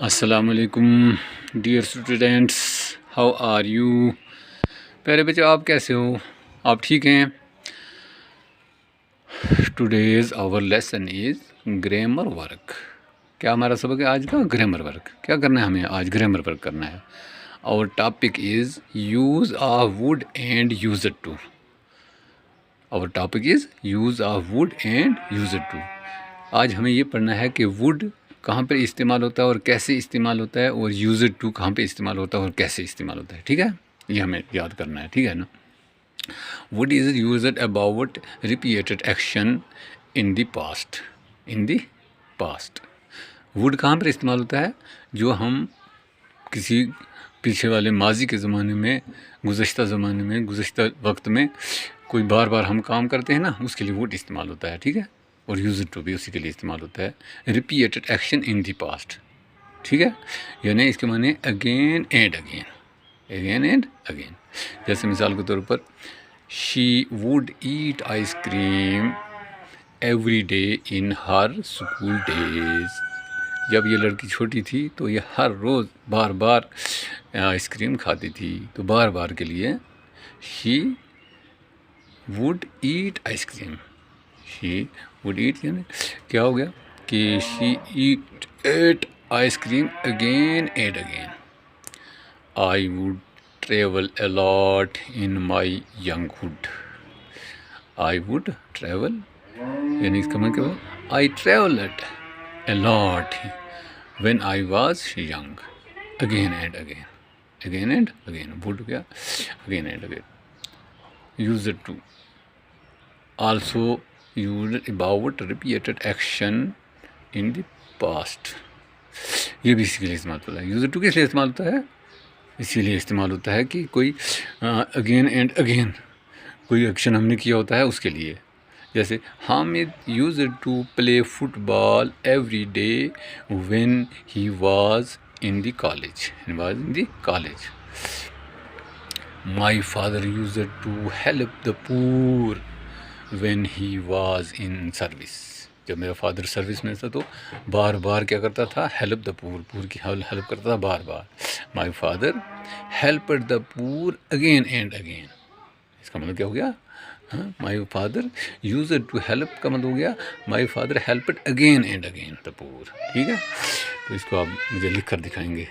अस्सलामुअलैकुम dear students, how are you. प्यारे बच्चों, आप कैसे हो? आप ठीक हैं? Today's our lesson is grammar work. क्या हमारा सबक है आज का? Grammar work. क्या करना है हमें आज? ग्रामर वर्क करना है। Our topic is use of would and use it to. Our topic is use of would and use it to. आज हमें ये पढ़ना है कि वुड कहाँ पर इस्तेमाल होता है और कैसे इस्तेमाल होता है, और यूज़ इट टू कहाँ पे इस्तेमाल होता है और कैसे इस्तेमाल होता है। ठीक है, ये हमें याद करना है। ठीक है ना। Would is used about repeated action in the past. In the past would कहाँ पर इस्तेमाल होता है? जो हम किसी पीछे वाले माजी के ज़माने में, गुज़श्ता ज़माने में, गुज़श्ता वक्त में कोई बार बार हम काम करते हैं ना, उसके लिए वुड इस्तेमाल होता है। ठीक है, और यूज़ टू भी उसी के लिए इस्तेमाल होता है। Repeated action in the past, ठीक है, यानी इसके माने again and again, again and again. जैसे मिसाल के तौर पर, she would eat ice cream every day in her school days. जब ये लड़की छोटी थी तो ये हर रोज़ बार बार आइसक्रीम खाती थी, तो बार बार के लिए she would eat ice cream. She would eat यानी क्या हो गया कि she ate ice cream again and again. I would travel a lot in my younghood. I would travel यानी इसका मतलब क्या हुआ? I travelled a lot when I was young. Again and again, again and again. Would क्या? Again and again. Used to also used about repeated action in the past। ये भी इसी के लिए इस्तेमाल होता है। यूज टू किस लिए इस्तेमाल होता है? इसीलिए इस्तेमाल होता है कि कोई अगेन एंड अगेन कोई एक्शन हमने किया होता है उसके लिए। जैसे Hamid use to play football every day when he was in the college. Was in the college. My father use to help the poor when he was in service। जब मेरा फादर सर्विस में था तो बार बार क्या करता था? हेल्प द पुअर, पुअर की help करता था बार बार। My father helped the poor again and again. इसका मतलब क्या हो गया? My father use to help का मतलब हो गया my father helped again and again the poor. ठीक है, तो इसको आप मुझे लिख कर दिखाएंगे।